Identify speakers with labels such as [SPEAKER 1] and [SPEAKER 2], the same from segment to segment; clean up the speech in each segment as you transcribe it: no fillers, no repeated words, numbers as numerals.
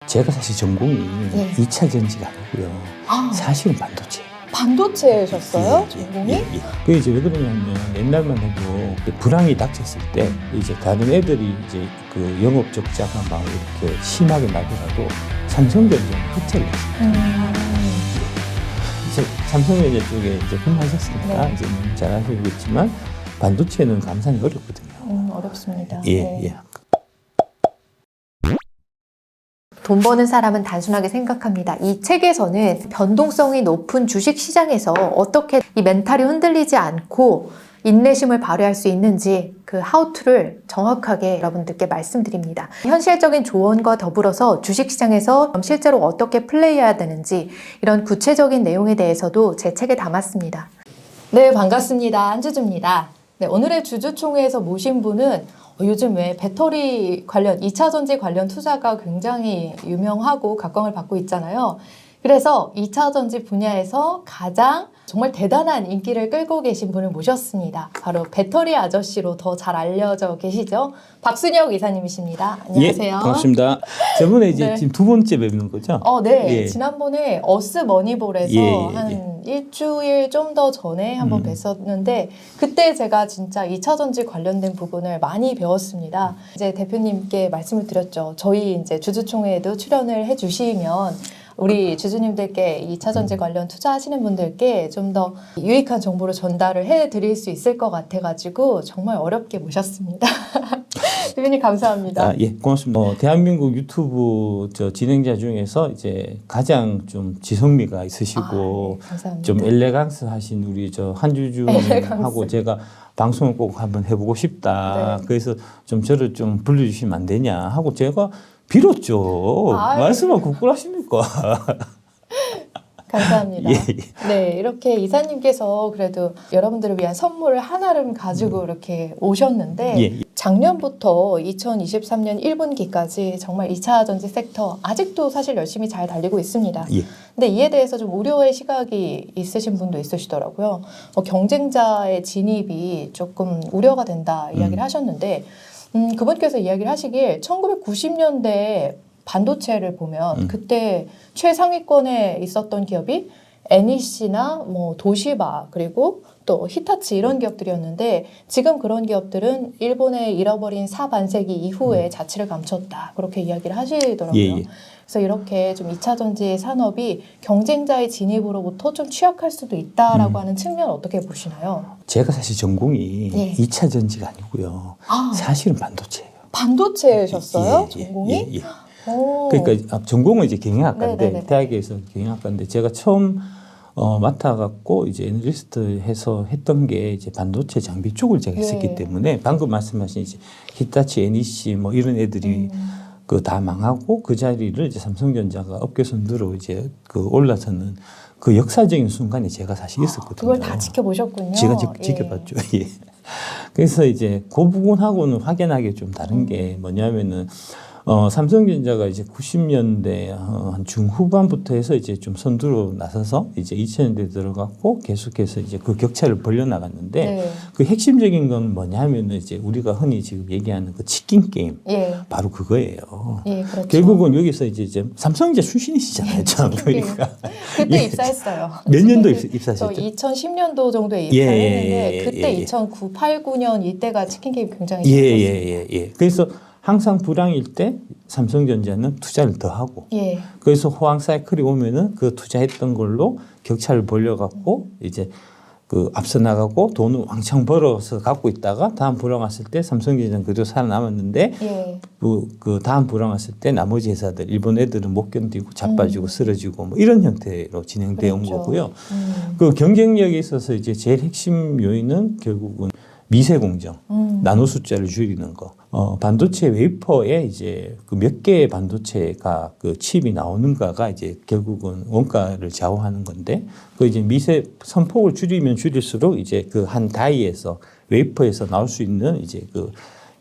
[SPEAKER 1] 제가 사실 전공이
[SPEAKER 2] 네.
[SPEAKER 1] 2차 전지가 아니고요.
[SPEAKER 2] 아,
[SPEAKER 1] 사실은 반도체.
[SPEAKER 2] 반도체셨어요? 전공이?
[SPEAKER 1] 그게 이제 왜 그러냐면 옛날만 해도 그 불황이 닥쳤을 때 이제 다른 애들이 이제 그 영업 적자가 막 이렇게 심하게 나더라도 삼성전자는 흑자를 냈어요. 이제 삼성전자 쪽에 이제 근무하셨으니까
[SPEAKER 2] 네.
[SPEAKER 1] 이제 잘 아시겠지만 반도체는 감산이 어렵거든요.
[SPEAKER 2] 어렵습니다.
[SPEAKER 1] 예,
[SPEAKER 2] 네.
[SPEAKER 1] 예.
[SPEAKER 3] 돈 버는 사람은 단순하게 생각합니다. 이 책에서는 변동성이 높은 주식 시장에서 어떻게 이 멘탈이 흔들리지 않고 인내심을 발휘할 수 있는지 그 하우투를 정확하게 여러분들께 말씀드립니다. 현실적인 조언과 더불어서 주식시장에서 실제로 어떻게 플레이해야 되는지 이런 구체적인 내용에 대해서도 제 책에 담았습니다.
[SPEAKER 2] 네, 반갑습니다. 한주주입니다. 네, 오늘의 주주총회에서 모신 분은 요즘 왜 배터리 관련, 2차 전지 관련 투자가 굉장히 유명하고 각광을 받고 있잖아요. 그래서 2차 전지 분야에서 가장 정말 대단한 인기를 끌고 계신 분을 모셨습니다. 바로 배터리 아저씨로 더 잘 알려져 계시죠? 박순혁 이사님이십니다. 안녕하세요.
[SPEAKER 1] 예, 반갑습니다. 저번에 이제
[SPEAKER 2] 네.
[SPEAKER 1] 지금 두 번째 뵙는 거죠?
[SPEAKER 2] 네.
[SPEAKER 1] 예.
[SPEAKER 2] 지난번에 어스머니볼에서 한 일주일 좀 더 전에 한번 뵀었는데 그때 제가 진짜 2차 전지 관련된 부분을 많이 배웠습니다. 이제 대표님께 말씀을 드렸죠. 저희 이제 주주총회에도 출연을 해주시면 우리 주주님들께 2차 전지 관련 투자하시는 분들께 좀 더 유익한 정보를 전달을 해드릴 수 있을 것 같아가지고 정말 어렵게 모셨습니다. 대표님 감사합니다.
[SPEAKER 1] 예, 고맙습니다. 대한민국 유튜브 진행자 중에서 이제 가장 좀 지성미가 있으시고
[SPEAKER 2] 네, 감사합니다.
[SPEAKER 1] 좀 엘레강스 하신 우리 한주주하고 제가 방송을 꼭 한번 해보고 싶다.
[SPEAKER 2] 네.
[SPEAKER 1] 그래서 좀 저를 좀 불러주시면 안 되냐 하고 제가 빌었죠.
[SPEAKER 2] 아유.
[SPEAKER 1] 말씀을 거꾸로 하십니까?
[SPEAKER 2] 감사합니다.
[SPEAKER 1] 예.
[SPEAKER 2] 네, 이렇게 이사님께서 그래도 여러분들을 위한 선물을 하나를 가지고 이렇게 오셨는데
[SPEAKER 1] 예.
[SPEAKER 2] 작년부터 2023년 1분기까지 정말 2차 전지 섹터 아직도 사실 열심히 잘 달리고 있습니다.
[SPEAKER 1] 예.
[SPEAKER 2] 근데 이에 대해서 좀 우려의 시각이 있으신 분도 있으시더라고요. 경쟁자의 진입이 조금 우려가 된다 이야기를 하셨는데 그분께서 이야기를 하시길 1990년대 반도체를 보면 그때 최상위권에 있었던 기업이 NEC나 뭐 도시바 그리고 또 히타치 이런 기업들이었는데 지금 그런 기업들은 일본의 잃어버린 4반세기 이후에 자취를 감췄다 그렇게 이야기를 하시더라고요.
[SPEAKER 1] 예.
[SPEAKER 2] 그래서 이렇게 좀 2차 전지 산업이 경쟁자의 진입으로부터 좀 취약할 수도 있다라고 하는 측면 어떻게 보시나요?
[SPEAKER 1] 제가 사실 전공이
[SPEAKER 2] 예.
[SPEAKER 1] 2차 전지가 아니고요.
[SPEAKER 2] 아,
[SPEAKER 1] 사실은 반도체예요.
[SPEAKER 2] 반도체셨어요?
[SPEAKER 1] 예, 예,
[SPEAKER 2] 전공이?
[SPEAKER 1] 예, 예.
[SPEAKER 2] 오.
[SPEAKER 1] 그러니까 전공은 이제 경영학과인데
[SPEAKER 2] 네네네.
[SPEAKER 1] 대학에서 경영학과인데 제가 처음 맡아갖고 이제 애널리스트 해서 했던 게 이제 반도체 장비 쪽을 제가 했었기
[SPEAKER 2] 네.
[SPEAKER 1] 때문에 방금 말씀하신 이제 히타치, NEC 뭐 이런 애들이 그 다 망하고 그 자리를 이제 삼성전자가 업계 선두로 이제 그 올라서는 그 역사적인 순간에 제가 사실 있었거든요.
[SPEAKER 2] 그걸 다 지켜보셨군요.
[SPEAKER 1] 제가
[SPEAKER 2] 예.
[SPEAKER 1] 지켜봤죠. 예. 그래서 이제 그 부분하고는 확연하게 좀 다른 게 뭐냐면은 삼성전자가 이제 90년대 한 중후반부터 해서 이제 좀 선두로 나서서 이제 2000년대 들어갔고 계속해서 이제 그 격차를 벌려 나갔는데
[SPEAKER 2] 네.
[SPEAKER 1] 그 핵심적인 건 뭐냐면은 이제 우리가 흔히 지금 얘기하는 그 치킨 게임
[SPEAKER 2] 예.
[SPEAKER 1] 바로 그거예요.
[SPEAKER 2] 예, 그렇죠.
[SPEAKER 1] 결국은 여기서 이제 삼성전자 출신이시잖아요. 참. 그러니까
[SPEAKER 2] 그때
[SPEAKER 1] 예.
[SPEAKER 2] 입사했어요.
[SPEAKER 1] 몇 년도
[SPEAKER 2] 저
[SPEAKER 1] 입사하셨죠?
[SPEAKER 2] 2010년도 정도에
[SPEAKER 1] 예,
[SPEAKER 2] 입사했는데
[SPEAKER 1] 예, 예,
[SPEAKER 2] 그때
[SPEAKER 1] 예, 예.
[SPEAKER 2] 2009, 8, 9년 이때가 치킨 게임 굉장히
[SPEAKER 1] 예,
[SPEAKER 2] 시작했어요.
[SPEAKER 1] 예, 예, 예. 그래서 항상 불황일 때 삼성전자는 투자를 더 하고
[SPEAKER 2] 예.
[SPEAKER 1] 그래서 호황 사이클이 오면은 그 투자했던 걸로 격차를 벌려갖고 이제 그 앞서 나가고 돈을 왕창 벌어서 갖고 있다가 다음 불황 왔을 때 삼성전자는 그래도 살아남았는데
[SPEAKER 2] 예.
[SPEAKER 1] 그 다음 불황 왔을 때 나머지 회사들 일본 애들은 못 견디고 자빠지고 쓰러지고 뭐 이런 형태로 진행되어 온
[SPEAKER 2] 그렇죠.
[SPEAKER 1] 거고요. 그 경쟁력에 있어서 이제 제일 핵심 요인은 결국은 미세 공정, 나노 숫자를 줄이는 거. 반도체 웨이퍼에 이제 그 몇 개의 반도체가 그 칩이 나오는가가 이제 결국은 원가를 좌우하는 건데 그 이제 미세 선폭을 줄이면 줄일수록 이제 그 한 다이에서 웨이퍼에서 나올 수 있는 이제 그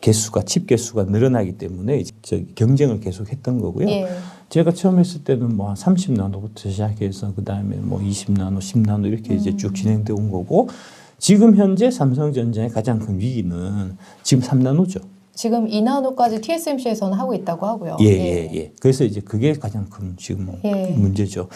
[SPEAKER 1] 개수가 칩 개수가 늘어나기 때문에 이제 경쟁을 계속했던 거고요.
[SPEAKER 2] 예.
[SPEAKER 1] 제가 처음 했을 때는 뭐 한 30나노부터 시작해서 그 다음에 뭐 20나노, 10나노 이렇게 이제 쭉 진행돼 온 거고 지금 현재 삼성전자의 가장 큰 위기는 지금 3나노죠.
[SPEAKER 2] 지금 이나노까지 TSMC에서는 하고 있다고 하고요.
[SPEAKER 1] 예. 그래서 이제 그게 가장 큰 지금
[SPEAKER 2] 예.
[SPEAKER 1] 문제죠.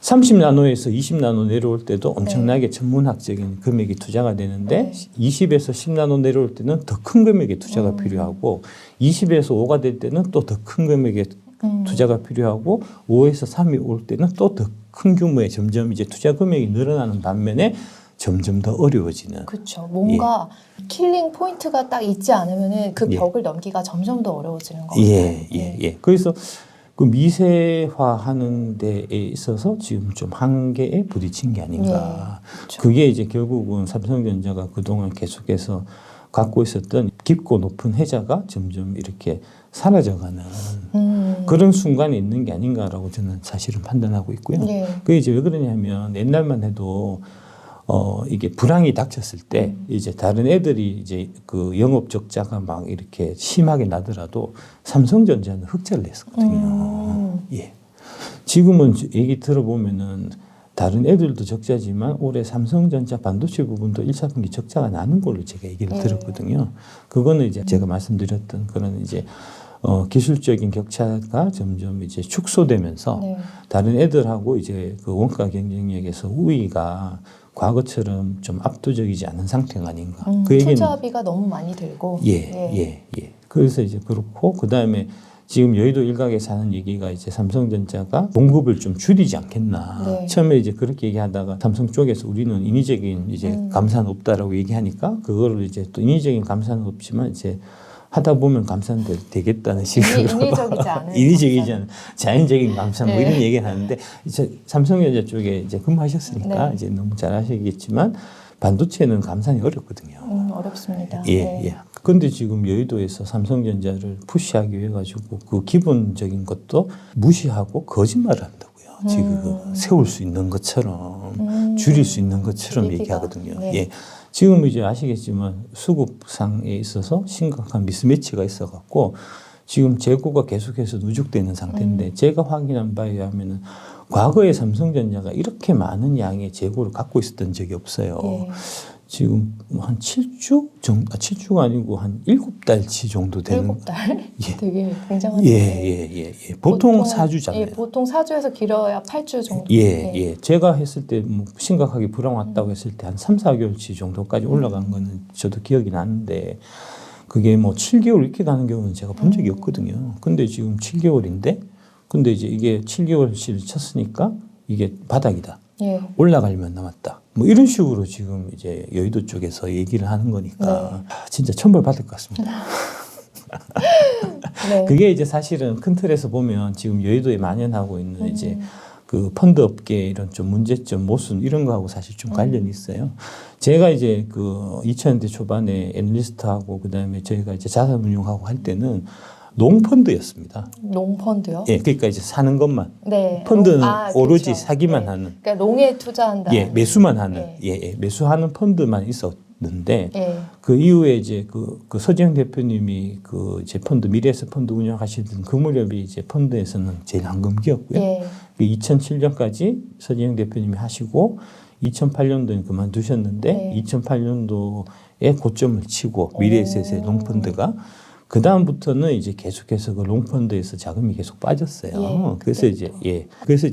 [SPEAKER 1] 30나노에서 20나노 내려올 때도 엄청나게 천문학적인 금액이 투자가 되는데 20에서 10나노 내려올 때는 더 큰 금액의 투자가 필요하고 20에서 5가 될 때는 또 더 큰 금액의 투자가 필요하고 5에서 3이 올 때는 또 더 큰 규모의 점점 이제 투자 금액이 늘어나는 반면에 점점 더 어려워지는.
[SPEAKER 2] 그렇죠. 뭔가 킬링 포인트가 딱 있지 않으면은 그 벽을 넘기가 점점 더 어려워지는 것 같아요.
[SPEAKER 1] 예. 그래서 그 미세화하는 데에 있어서 지금 좀 한계에 부딪힌 게 아닌가.
[SPEAKER 2] 그렇죠.
[SPEAKER 1] 그게 이제 결국은 삼성전자가 그동안 계속해서 갖고 있었던 깊고 높은 혜자가 점점 이렇게 사라져가는 그런 순간이 있는 게 아닌가라고 저는 사실은 판단하고 있고요. 그게 이제 왜 그러냐면 옛날만 해도 이게 불황이 닥쳤을 때 이제 다른 애들이 이제 그 영업 적자가 막 이렇게 심하게 나더라도 삼성전자는 흑자를 냈었거든요. 예. 지금은 얘기 들어보면은 다른 애들도 적자지만 올해 삼성전자 반도체 부분도 1차 분기 적자가 나는 걸로 제가 얘기를 들었거든요. 그거는 이제 제가 말씀드렸던 그런 이제 기술적인 격차가 점점 이제 축소되면서 다른 애들하고 이제 그 원가 경쟁력에서 우위가 과거처럼 좀 압도적이지 않은 상태가 아닌가. 그 얘기는
[SPEAKER 2] 투자비가 너무 많이 들고.
[SPEAKER 1] 예. 그래서 이제 그렇고 그 다음에 지금 여의도 일각에서 하는 얘기가 이제 삼성전자가 공급을 좀 줄이지 않겠나. 처음에 이제 그렇게 얘기하다가 삼성 쪽에서 우리는 인위적인 이제 감산은 없다라고 얘기하니까 그거를 이제 또 인위적인 감산은 없지만 이제 하다 보면 감산 되겠다는 식으로
[SPEAKER 2] 인위적이지 않은
[SPEAKER 1] 인위적이지 않은 자연적인 감산 뭐 이런 얘기를 하는데 이제 삼성전자 쪽에 이제 근무하셨으니까 이제 너무 잘 아시겠지만 반도체는 감산이 어렵거든요.
[SPEAKER 2] 어렵습니다.
[SPEAKER 1] 예. 그런데 지금 여의도에서 삼성전자를 푸시하기 위해 가지고 그 기본적인 것도 무시하고 거짓말을 한다고요. 지금 세울 수 있는 것처럼 줄일 수 있는 것처럼 얘기하거든요. 예. 지금 이제 아시겠지만 수급상에 있어서 심각한 미스매치가 있어갖고 지금 재고가 계속해서 누적되는 상태인데 제가 확인한 바에 의하면은 과거에 삼성전자가 이렇게 많은 양의 재고를 갖고 있었던 적이 없어요. 지금 한 7주 정도, 7주가 아니고 한 7달치 정도 되는.
[SPEAKER 2] 7달?
[SPEAKER 1] 예.
[SPEAKER 2] 되게 굉장한데.
[SPEAKER 1] 예. 보통 4주잖아요.
[SPEAKER 2] 예, 보통 4주에서 길어야 8주 정도.
[SPEAKER 1] 예. 제가 했을 때 뭐 심각하게 불황 왔다고 했을 때 한 3, 4개월치 정도까지 올라간 거는 저도 기억이 나는데 그게 뭐 7개월 이렇게 가는 경우는 제가 본 적이 없거든요. 근데 지금 7개월인데 근데 이제 이게 7개월치를 쳤으니까 이게 바닥이다. 올라갈만 남았다. 뭐 이런 식으로 지금 이제 여의도 쪽에서 얘기를 하는 거니까 진짜 천벌 받을 것 같습니다. 그게 이제 사실은 큰 틀에서 보면 지금 여의도에 만연하고 있는 이제 그 펀드 업계 이런 좀 문제점, 모순 이런 거하고 사실 좀 관련이 있어요. 제가 이제 그 2000년대 초반에 애널리스트하고 그다음에 저희가 이제 자산운용하고 할 때는 농펀드였습니다.
[SPEAKER 2] 농펀드요?
[SPEAKER 1] 예, 그러니까 이제 사는 것만. 펀드는 오로지
[SPEAKER 2] 그렇죠.
[SPEAKER 1] 사기만 하는.
[SPEAKER 2] 그러니까 농에 투자한다.
[SPEAKER 1] 예, 매수만 하는. 매수하는 펀드만 있었는데 그 이후에 이제 그 서지영 대표님이 그 이제 펀드 미래에서 펀드 운영하시던 그 무렵이 이제 펀드에서는 제일 황금기였고요. 2007년까지 서지영 대표님이 하시고 2008년도에 그만두셨는데 2008년도에 고점을 치고 미래에셋의 농펀드가 그 다음부터는 이제 계속해서 그 롱펀드에서 자금이 계속 빠졌어요. 그래서 이제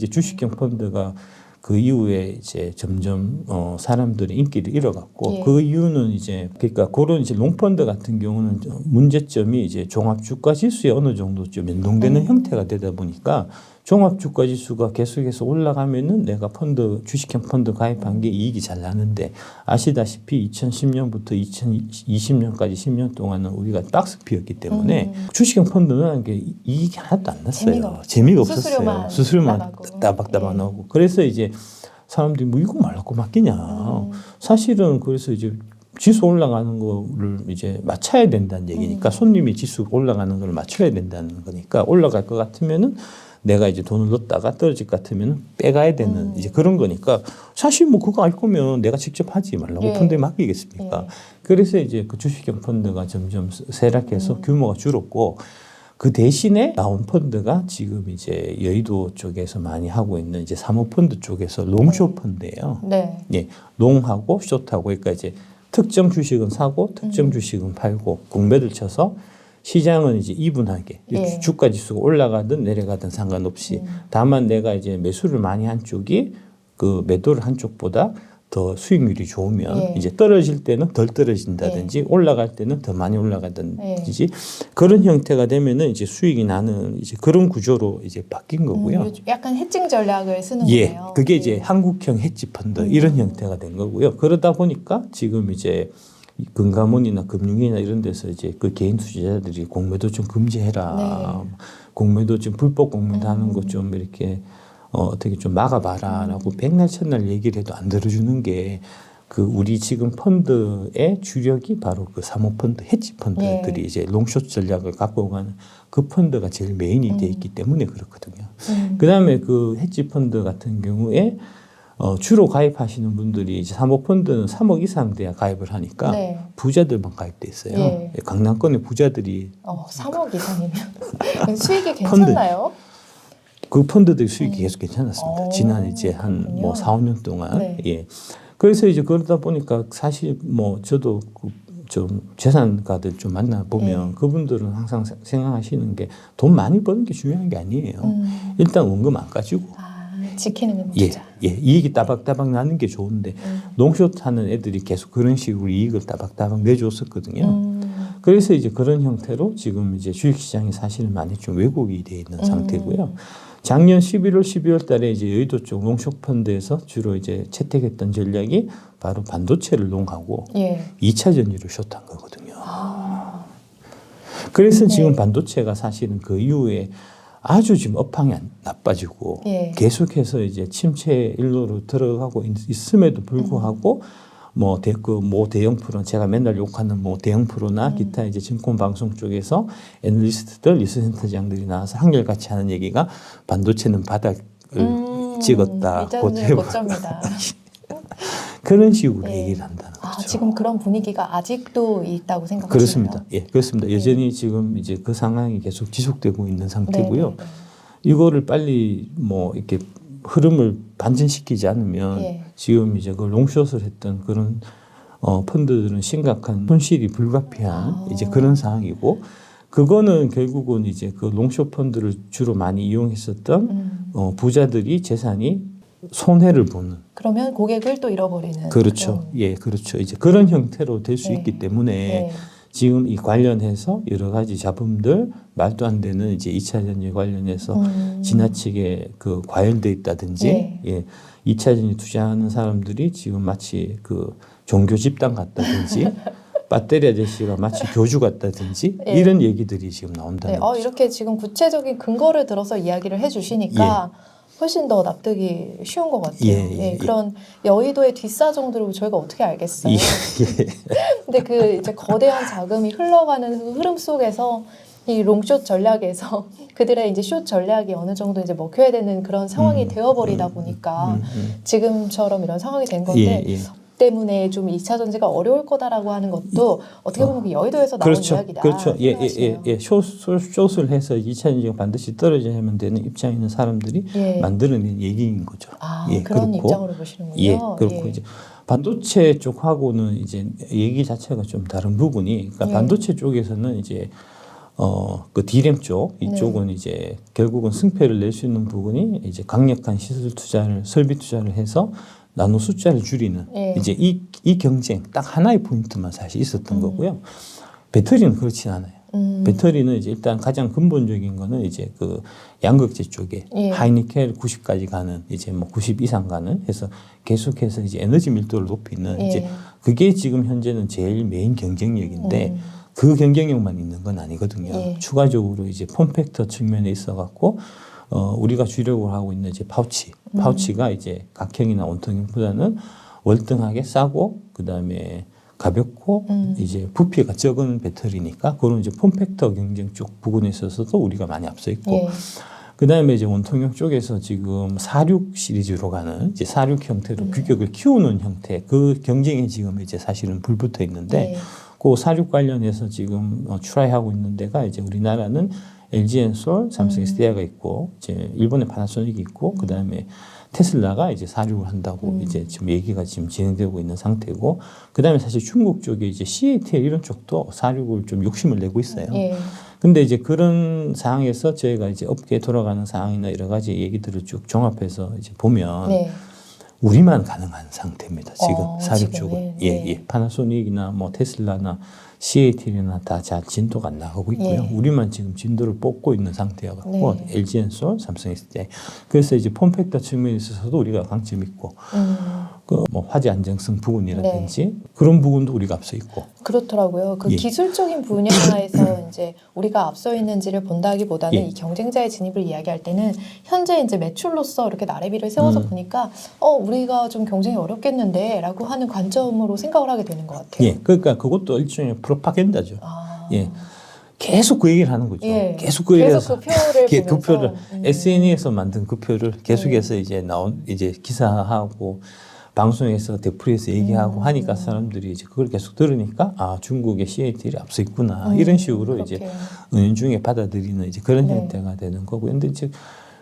[SPEAKER 1] 주식형 펀드가 그 이후에 이제 점점 사람들의 인기를 잃어갔고 그 이유는 이제 그러니까 그런 이제 롱펀드 같은 경우는 문제점이 이제 종합주가 지수에 어느 정도 좀 연동되는 형태가 되다 보니까 종합주가 지수가 계속해서 올라가면은 내가 주식형 펀드 가입한 게 이익이 잘 나는데 아시다시피 2010년부터 2020년까지 10년 동안은 우리가 박스피였기 때문에 주식형 펀드는 게 이익이 하나도 안 났어요. 재미가 없었어요. 수수료만 따박따박 나오고. 그래서 이제 사람들이 뭐 이거 말라고 맡기냐. 사실은 그래서 이제 지수 올라가는 거를 이제 맞춰야 된다는 얘기니까 손님이 지수 올라가는 걸 맞춰야 된다는 거니까 올라갈 것 같으면은 내가 이제 돈을 넣었다가 떨어질 것 같으면 빼가야 되는 이제 그런 거니까 사실 뭐 그거 알 거면 내가 직접 하지 말라고 펀드에 맡기겠습니까? 그래서 이제 그 주식형 펀드가 점점 쇠락해서 규모가 줄었고 그 대신에 나온 펀드가 지금 이제 여의도 쪽에서 많이 하고 있는 이제 사모펀드 쪽에서 롱숏 펀드예요. 예, 롱하고 숏하고 그러니까 이제 특정 주식은 사고 특정 주식은 팔고 공매를 쳐서 시장은 이제 이분하게
[SPEAKER 2] 예.
[SPEAKER 1] 주가 지수가 올라가든 내려가든 상관없이 다만 내가 이제 매수를 많이 한 쪽이 그 매도를 한 쪽보다 더 수익률이 좋으면
[SPEAKER 2] 예.
[SPEAKER 1] 이제 떨어질 때는 덜 떨어진다든지 올라갈 때는 더 많이 올라가든지 그런 형태가 되면은 이제 수익이 나는 이제 그런 구조로 이제 바뀐 거고요.
[SPEAKER 2] 약간 해칭 전략을 쓰는
[SPEAKER 1] 예,
[SPEAKER 2] 거예요.
[SPEAKER 1] 그게 이제 한국형 헤지 펀드 이런 형태가 된 거고요. 그러다 보니까 지금 이제 금감원이나 금융위나 이런 데서 이제 그 개인 투자자들이 공매도 좀 금지해라, 공매도 좀 불법 공매도 하는 거 좀 이렇게 어떻게 좀 막아봐라라고 백날 천날 얘기를 해도 안 들어주는 게 그 우리 지금 펀드의 주력이 바로 그 사모펀드, 헤지 펀드들이 이제 롱숏 전략을 갖고 가는 그 펀드가 제일 메인이 돼 있기 때문에 그렇거든요. 그다음에 그 헤지 펀드 같은 경우에 주로 가입하시는 분들이 이제 사모펀드는 3억 이상 돼야 가입을 하니까
[SPEAKER 2] 네.
[SPEAKER 1] 부자들만 가입돼 있어요.
[SPEAKER 2] 예.
[SPEAKER 1] 강남권의 부자들이
[SPEAKER 2] 3억 이상이면 수익이 괜찮나요?
[SPEAKER 1] 그 펀드들이 수익이 계속 괜찮았습니다.
[SPEAKER 2] 오,
[SPEAKER 1] 지난 이제 한 뭐
[SPEAKER 2] 그렇군요.
[SPEAKER 1] 4, 5년 동안.
[SPEAKER 2] 네.
[SPEAKER 1] 예. 그래서 이제 그러다 보니까 사실 뭐 저도 좀 재산가들 좀 만나 보면 그분들은 항상 생각하시는 게 돈 많이 버는 게 중요한 게 아니에요. 일단 원금 안 가지고
[SPEAKER 2] 지키는 게
[SPEAKER 1] 예,
[SPEAKER 2] 문제다.
[SPEAKER 1] 예, 이익이 따박따박 나는 게 좋은데 롱숏 하는 애들이 계속 그런 식으로 이익을 따박따박 내줬었거든요. 그래서 이제 그런 형태로 지금 이제 주식시장이 사실 많이 좀 왜곡이 돼 있는 상태고요. 작년 11월, 12월 달에 이제 여의도 쪽 롱숏 펀드에서 주로 이제 채택했던 전략이 바로 반도체를 롱하고
[SPEAKER 2] 예.
[SPEAKER 1] 2차 전지를 숏한 거거든요. 그래서 지금 반도체가 사실은 그 이후에 아주 지금 업황이 나빠지고 계속해서 이제 침체 일로로 들어가고 있음에도 불구하고 뭐 대형 프로 제가 맨날 욕하는 뭐 대형 프로나 기타 이제 증권 방송 쪽에서 애널리스트들 리서센터장들이 나와서 한결같이 하는 얘기가 반도체는 바닥을 찍었다.
[SPEAKER 2] 이자는 고점이다.
[SPEAKER 1] 그런 식으로 얘기를 한다는 거죠.
[SPEAKER 2] 지금 그런 분위기가 아직도 있다고 생각하시나요?
[SPEAKER 1] 그렇습니다. 예, 그렇습니다. 여전히 지금 이제 그 상황이 계속 지속되고 있는 상태고요.
[SPEAKER 2] 네네네.
[SPEAKER 1] 이거를 빨리 뭐 이렇게 흐름을 반전시키지 않으면 지금 이제 그 롱숏을 했던 그런 펀드들은 심각한 손실이 불가피한 이제 그런 상황이고 그거는 결국은 이제 그 롱숏 펀드를 주로 많이 이용했었던 부자들이 재산이 손해를 보는.
[SPEAKER 2] 그러면 고객을 또 잃어버리는.
[SPEAKER 1] 그렇죠. 예, 그렇죠. 이제 그런 형태로 될 수 있기 때문에 지금 이 관련해서 여러 가지 잡음들 말도 안 되는 이제 2차 전지 관련해서 지나치게 그 과열돼 있다든지 예, 2차 전지 투자하는 사람들이 지금 마치 그 종교 집단 같다든지 배터리 아저씨가 마치 교주 같다든지 이런 얘기들이 지금 나온다는 거죠.
[SPEAKER 2] 이렇게 지금 구체적인 근거를 들어서 이야기를 해주시니까 훨씬 더 납득이 쉬운 것 같아요. 그런 여의도의 뒷사정들을 저희가 어떻게 알겠어요. 근데 그 이제 거대한 자금이 흘러가는 그 흐름 속에서 이 롱숏 전략에서 그들의 이제 숏 전략이 어느 정도 이제 먹혀야 되는 그런 상황이 되어버리다 보니까 지금처럼 이런 상황이 된 건데 때문에 좀 2차 전지가 어려울 거다라고 하는 것도 어떻게 보면 그 여의도에서 나온 이야기다.
[SPEAKER 1] 그렇죠. 숏을 해서 2차 전지가 반드시 떨어져야만 되는 입장에 있는 사람들이 만들어낸 얘기인 거죠.
[SPEAKER 2] 그런
[SPEAKER 1] 그렇고,
[SPEAKER 2] 입장으로 보시는군요.
[SPEAKER 1] 그렇고 이제 반도체 쪽하고는 이제 얘기 자체가 좀 다른 부분이, 그러니까 반도체 쪽에서는 이제 그 D램 쪽 이쪽은 이제 결국은 승패를 낼 수 있는 부분이 이제 강력한 시설 투자를 설비 투자를 해서 나노 숫자를 줄이는 이제 이 경쟁 딱 하나의 포인트만 사실 있었던 거고요. 배터리는 그렇지 않아요. 배터리는 이제 일단 가장 근본적인 거는 이제 그 양극재 쪽에 하이니켈 90까지 가는 이제 뭐 90 이상 가는 해서 계속해서 이제 에너지 밀도를 높이는 이제 그게 지금 현재는 제일 메인 경쟁력인데 그 경쟁력만 있는 건 아니거든요. 추가적으로 이제 폼팩터 측면에 있어 갖고 우리가 주력을 하고 있는 이제 파우치가 이제 각형이나 원통형보다는 월등하게 싸고 그다음에 가볍고 이제 부피가 적은 배터리니까 그런 이제 폼팩터 경쟁 쪽 부분에 있어서도 우리가 많이 앞서 있고 그다음에 이제 원통형 쪽에서 지금 46 시리즈로 가는 이제 46 형태로 규격을 키우는 형태 그 경쟁이 지금 이제 사실은 불붙어 있는데 그 46 관련해서 지금 트라이하고 있는 데가 이제 우리나라는 LG엔솔, 삼성 SDI가 있고 이제 일본의 파나소닉이 있고 그다음에 테슬라가 이제 사륙을 한다고 이제 지금 얘기가 지금 진행되고 있는 상태고 그다음에 사실 중국 쪽에 이제 CATL 이런 쪽도 사륙을 좀 욕심을 내고 있어요.
[SPEAKER 2] 예.
[SPEAKER 1] 근데 이제 그런 상황에서 저희가 이제 업계에 돌아가는 상황이나 여러 가지 얘기들을 쭉 종합해서 이제 보면
[SPEAKER 2] 네.
[SPEAKER 1] 우리만 가능한 상태입니다. 지금 사륙
[SPEAKER 2] 지금은.
[SPEAKER 1] 쪽은
[SPEAKER 2] 네.
[SPEAKER 1] 예. 파나소닉이나 뭐 테슬라나 CATL이나 다 잘 진도가 안 나가고 있고요.
[SPEAKER 2] 예.
[SPEAKER 1] 우리만 지금 진도를 뽑고 있는 상태여갖고
[SPEAKER 2] 네.
[SPEAKER 1] LG엔솔, 삼성 SDI. 그래서 이제 폼팩터 측면에 있어서도 우리가 강점이 있고 그 뭐 화재 안정성 부분이라든지 그런 부분도 우리가 앞서 있고.
[SPEAKER 2] 그렇더라고요. 그
[SPEAKER 1] 예.
[SPEAKER 2] 기술적인 분야에서 이제 우리가 앞서 있는지를 본다기보다는
[SPEAKER 1] 예.
[SPEAKER 2] 이 경쟁자의 진입을 이야기할 때는 현재 이제 매출로서 이렇게 나래비를 세워서 보니까 우리가 좀 경쟁이 어렵겠는데라고 하는 관점으로 생각을 하게 되는 것 같아요.
[SPEAKER 1] 예. 그러니까 그것도 일종의 프로파간다죠.
[SPEAKER 2] 아.
[SPEAKER 1] 예. 계속 그 얘기를 하는 거죠.
[SPEAKER 2] 예.
[SPEAKER 1] 계속 그 얘기해서
[SPEAKER 2] 그 표를
[SPEAKER 1] 그
[SPEAKER 2] 보면서
[SPEAKER 1] 표를 SNE에서 만든 그 표를 계속해서 이제 이제 기사하고 방송에서 되풀이해서 얘기하고 하니까 사람들이 이제 그걸 계속 들으니까 아 중국의 CATL이 앞서 있구나 이런 식으로
[SPEAKER 2] 그렇게.
[SPEAKER 1] 이제 은연중에 받아들이는 이제 그런
[SPEAKER 2] 네.
[SPEAKER 1] 형태가 되는 거고 근데 이제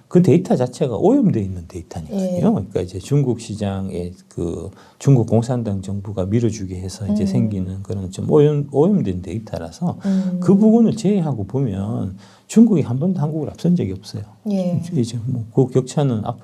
[SPEAKER 1] 그 데이터 자체가 오염되어 있는 데이터니까요.
[SPEAKER 2] 예.
[SPEAKER 1] 그러니까 이제 중국 시장에 그 중국 공산당 정부가 밀어주게 해서 이제 생기는 그런 좀 오염된 데이터라서 그 부분을 제외하고 보면 중국이 한 번도 한국을 앞선 적이 없어요.
[SPEAKER 2] 예.
[SPEAKER 1] 이제 뭐 그 격차는 앞으로